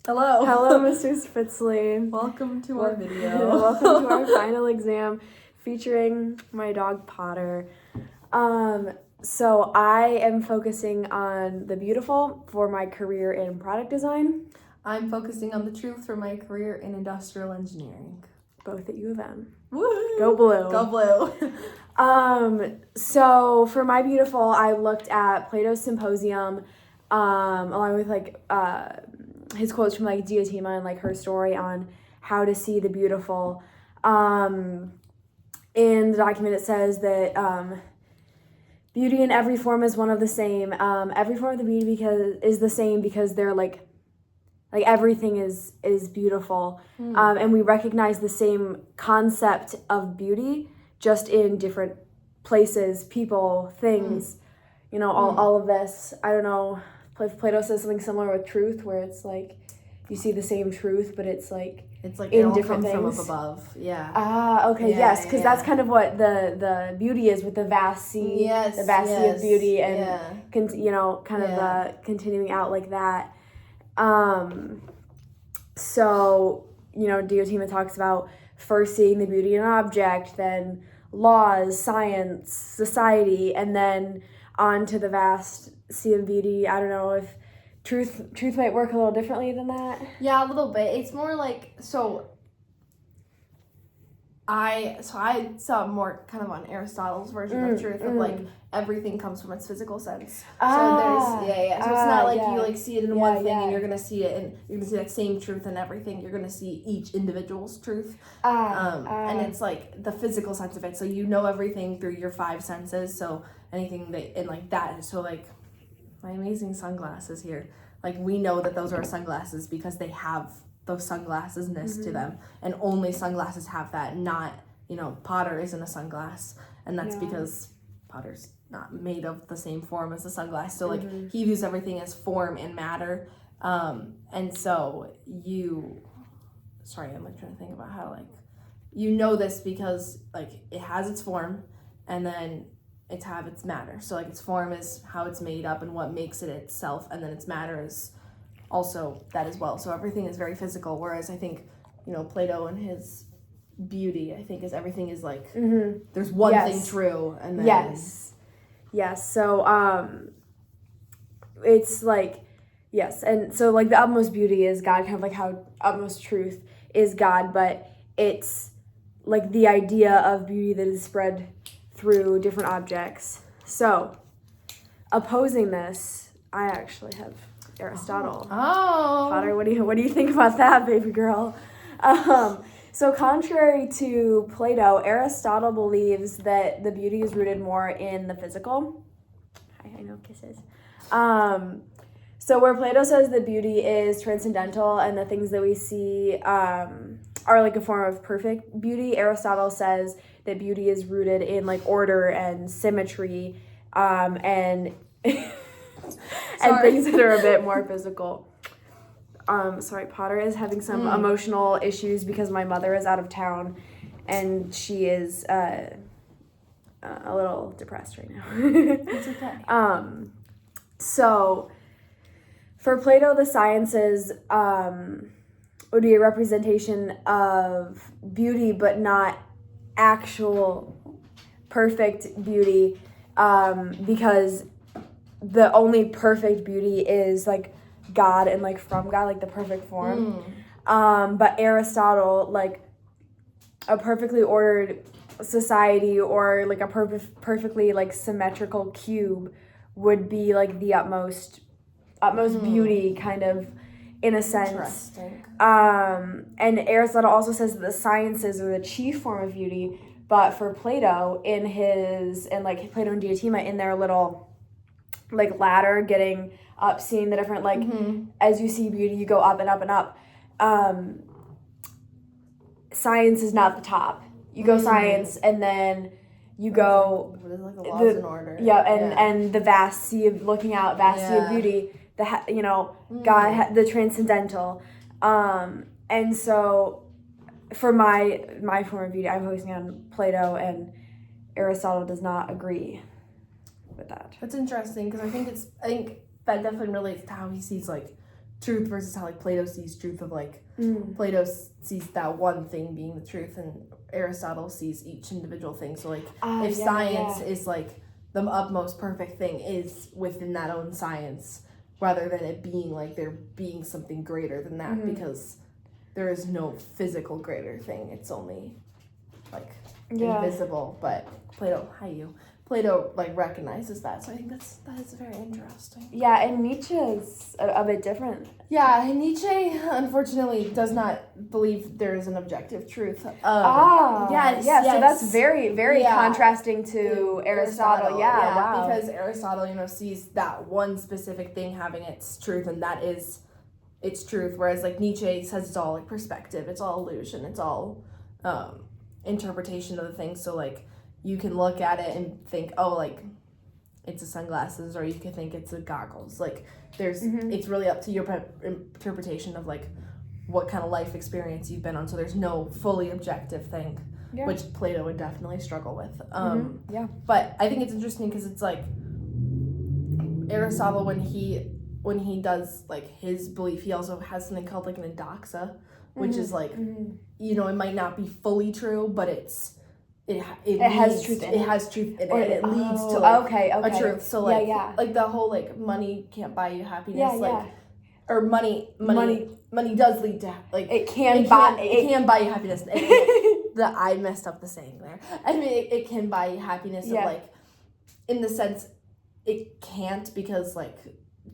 Hello. Hello, Mr. Spitzley. Welcome to our video. Welcome to our final exam featuring my dog Potter. So I am focusing on the beautiful for my career in product design. I'm focusing on the truth for my career in industrial engineering. Both at U of M. Woo! Go blue. Go blue. So for my beautiful, I looked at Plato's Symposium, along with his quotes from Diotima and her story on how to see the beautiful. In the document it says that beauty in every form is one of the same. Every form of the beauty is the same because they're like everything is beautiful. And we recognize the same concept of beauty just in different places, people, things, all of this. I don't know. Plato says something similar with truth, where it's you see the same truth, but it's in it different things from up above. Yeah. Okay. Yeah, yes, because that's kind of what the beauty is with the vast sea. Yes. The vast sea of beauty, and yeah. Continuing out like that. So Diotima talks about first seeing the beauty in an object, then laws, science, society, and then on to the vast sea of beauty. I don't know if truth might work a little differently than that. Yeah, a little bit. It's more I saw more kind of on Aristotle's version of truth of everything comes from its physical sense. So there's So it's not you see it in one thing and you're gonna see it and you're gonna see that same truth in everything. You're gonna see each individual's truth. And it's the physical sense of it. So everything through your five senses. So anything that. So my amazing sunglasses here. We know that those are sunglasses because they have those sunglasses-ness to them, and only sunglasses have that. Not Potter isn't a sunglass, and that's because Potter's not made of the same form as a sunglass. So he views everything as form and matter, and so I'm trying to think about how this because it has its form, and then its matter. So its form is how it's made up and what makes it itself, and then its matter is also that as well. So everything is very physical, whereas I think Plato and his beauty, I think, is everything is there's one thing true, and then yes so it's and so the utmost beauty is God, kind of how utmost truth is God, but it's the idea of beauty that is spread through different objects. So opposing this, I actually have Aristotle. Oh. Potter, what do you think about that, baby girl? So contrary to Plato, Aristotle believes that the beauty is rooted more in the physical. I know, kisses. So where Plato says that beauty is transcendental and the things that we see are a form of perfect beauty, Aristotle says that beauty is rooted in order and symmetry, and and things that are a bit more physical. Sorry, Potter is having some emotional issues because my mother is out of town, and she is a little depressed right now. It's okay. So for Plato, the sciences would be a representation of beauty, but not actual perfect beauty, because the only perfect beauty is God and from God, the perfect form. But Aristotle, a perfectly ordered society or a perfectly symmetrical cube would be the utmost beauty, kind of, in a sense. Interesting. And Aristotle also says that the sciences are the chief form of beauty, but for Plato Plato and Diotima in their little ladder, getting up, seeing the different as you see beauty, you go up and up and up. Science is not the top. You go science, and then you go the laws and order. And the vast sea of sea of beauty. God, the transcendental. And so for my form of beauty, I'm focusing on Plato, and Aristotle does not agree with that. That's interesting because I think that definitely relates to how he sees truth versus how like Plato sees truth of like Plato sees that one thing being the truth, and Aristotle sees each individual thing. So like if science is like the utmost perfect thing is within that own science, rather than it being like there being something greater than that, because there is no physical greater thing. It's only like invisible. But Plato like recognizes that, so I think that is very interesting. Yeah, and Nietzsche is a bit different. Yeah, and Nietzsche unfortunately does not believe there is an objective truth. So that's very, very contrasting to Aristotle. Wow. Because Aristotle, sees that one specific thing having its truth, and that is its truth. Whereas like Nietzsche says it's all like perspective, it's all illusion, it's all interpretation of the thing. So like you can look at it and think, oh, like it's the sunglasses, or you could think it's the goggles. Like there's, it's really up to your interpretation of like what kind of life experience you've been on. So there's no fully objective thing, which Plato would definitely struggle with. But I think it's interesting because it's like Aristotle, when he does like his belief, he also has something called like an endoxa, which is like, it might not be fully true, but it has truth in it. It has truth in it, and it leads to like a truth. So like like the whole like money can't buy you happiness, or money does lead to like it can buy you happiness. I messed up the saying there. I mean it can buy you happiness of like in the sense it can't, because like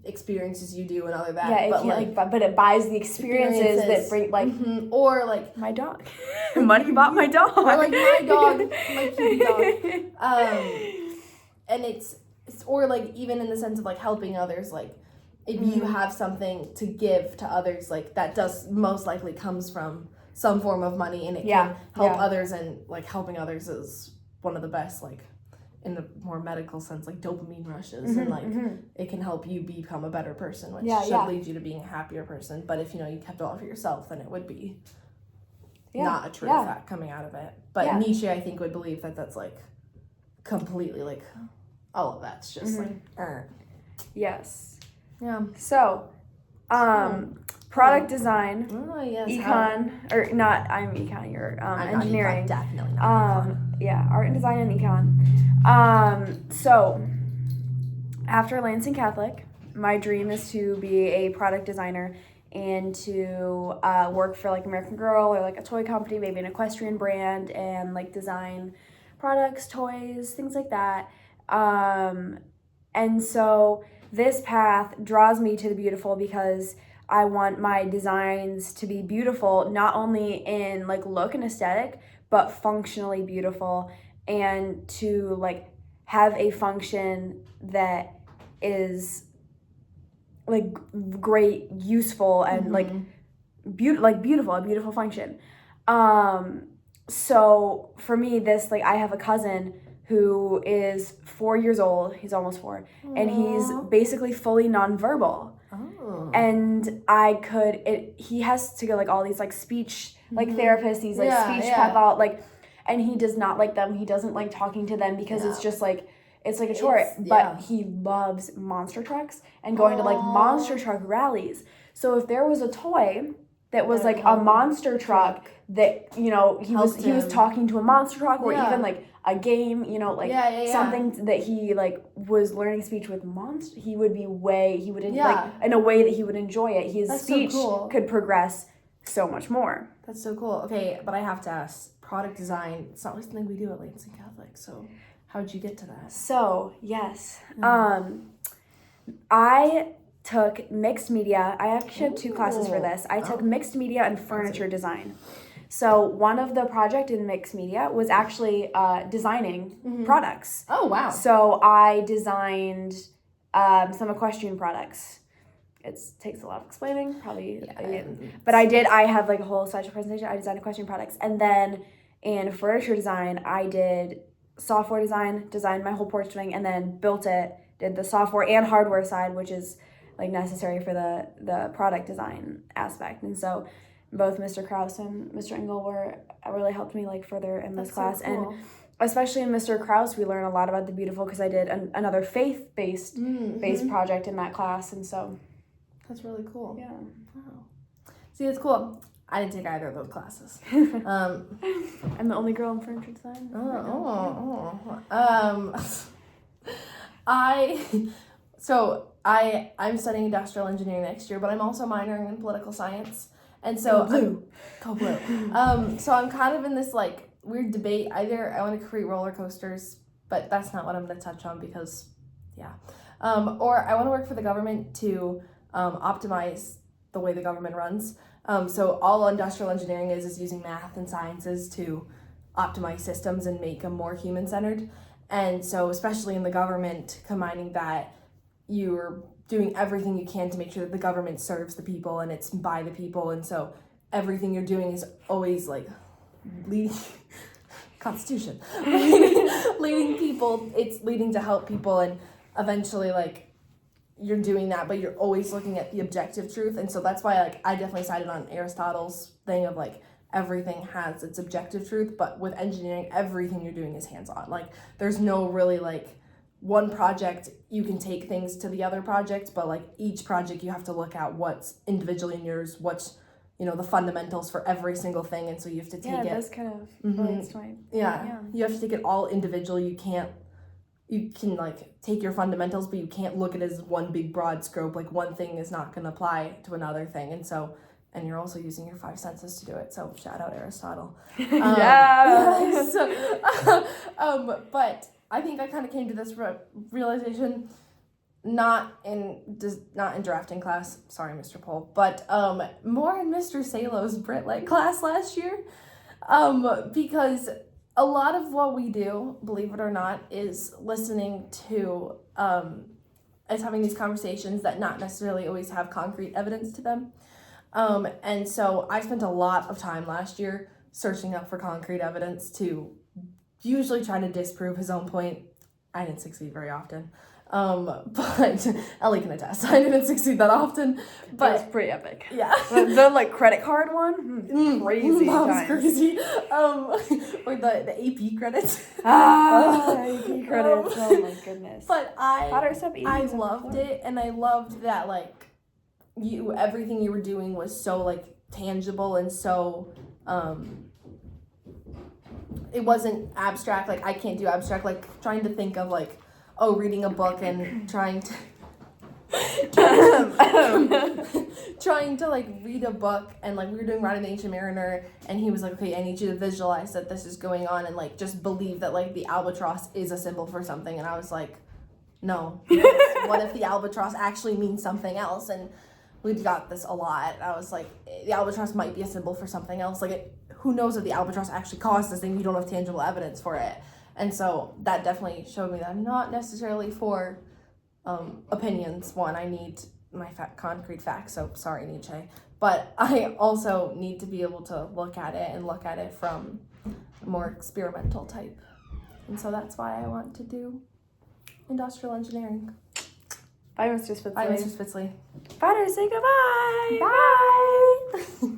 experiences you do and all of that. But it buys the experiences that bring like or like my dog. Money bought my dog. Or like my dog, my cute dog. And it's or like even in the sense of like helping others, like if you have something to give to others, like that does most likely comes from some form of money, and it can help others, and like helping others is one of the best, like in the more medical sense, like dopamine rushes, and like it can help you become a better person, which should lead you to being a happier person. But if you kept it all for yourself, then it would be not a true fact coming out of it. But Nietzsche, I think, would believe that that's like completely like all of that's just like yes. Yeah. So product design, econ, or not, I'm econ, you're engineering. Econ, definitely not econ. Yeah, art and design and econ. So after Lansing Catholic, my dream is to be a product designer and to work for like American Girl or like a toy company, maybe an equestrian brand, and like design products, toys, things like that. And so this path draws me to the beautiful because I want my designs to be beautiful, not only in like look and aesthetic, but functionally beautiful, and to like have a function that is like great, useful, and like beautiful, a beautiful function. So for me, this, like, I have a cousin who is 4 years old. He's almost 4. Aww. And he's basically fully nonverbal. Oh. And he has to go like all these like speech like therapists, these like speech pathologists, like, and he does not like them. He doesn't like talking to them because it's just like, it's like a chore. But he loves monster trucks and going to like monster truck rallies. So if there was a toy that was like a monster truck that, he was talking to a monster truck, or even like a game, something that he like was learning speech with monster, he would like in a way that he would enjoy it. His speech could progress so much more. That's so cool. Okay, but I have to ask, product design, it's not something we do at Lansing Catholic, so how did you get to that? So, yes. I took mixed media. I actually had 2 classes for this. I took mixed media and furniture design. So one of the project in mixed media was actually designing products. Oh, wow. So I designed some equestrian products. It takes a lot of explaining, probably. But I have like a whole slideshow presentation. I designed equestrian products. And then in furniture design, I did software design, designed my whole porch swing, and then built it, did the software and hardware side, which is like necessary for the product design aspect. And so both Mr. Krause and Mr. Engel really helped me like further in this class. So cool. And especially in Mr. Krause, we learn a lot about the beautiful because I did another faith-based project in that class. And so That's really cool. Yeah. Wow. See, it's cool. I didn't take either of those classes. I'm the only girl in furniture design. I'm studying industrial engineering next year, but I'm also minoring in political science. And so go blue. So I'm kind of in this like weird debate. Either I want to create roller coasters, but that's not what I'm going to touch on because, yeah. Or I want to work for the government to optimize the way the government runs. So all industrial engineering is using math and sciences to optimize systems and make them more human-centered. And so especially in the government, combining that, you're doing everything you can to make sure that the government serves the people and it's by the people. And so everything you're doing is always like leading Constitution, leading people. It's leading to help people, and eventually like you're doing that, but you're always looking at the objective truth. And so that's why like I definitely sided on Aristotle's thing of like everything has its objective truth, but with engineering, everything you're doing is hands-on. Like there's no really like one project you can take things to the other project, but like each project you have to look at what's individually in yours, what's the fundamentals for every single thing. And so you have to take it. Yeah, that's kind of relates to my You have to take it all individually. You can like take your fundamentals, but you can't look at it as one big broad scope. Like one thing is not going to apply to another thing. And you're also using your 5 senses to do it. So shout out Aristotle. But I think I kind of came to this realization, not in drafting class. Sorry, Mr. Pohl, but more in Mr. Salo's Brit Lit class last year, because a lot of what we do, believe it or not, is listening to, is having these conversations that not necessarily always have concrete evidence to them. And so I spent a lot of time last year searching up for concrete evidence to usually try to disprove his own point. I didn't succeed very often. But Ellie can attest, I didn't succeed that often. But it was pretty epic. Yeah. The like credit card one? Crazy. That was crazy. Or the AP credits. AP credits. Oh my goodness. But I loved it, and I loved that like everything you were doing was so like tangible and so it wasn't abstract. Like I can't do abstract, like trying to think of like reading a book and trying to like read a book, and like we were doing Riding the Ancient Mariner, and he was like, okay, I need you to visualize that this is going on and like just believe that like the albatross is a symbol for something. And I was like, no, what if the albatross actually means something else? And we've got this a lot. I was like, the albatross might be a symbol for something else. Like who knows if the albatross actually caused this thing? You don't have tangible evidence for it. And so that definitely showed me that I'm not necessarily for opinions. One, I need my concrete facts, so sorry, Nietzsche. But I also need to be able to look at it from a more experimental type. And so that's why I want to do industrial engineering. Bye, Mr. Spitzley. Bye, Mr. Spitzley. Bye, say goodbye. Bye.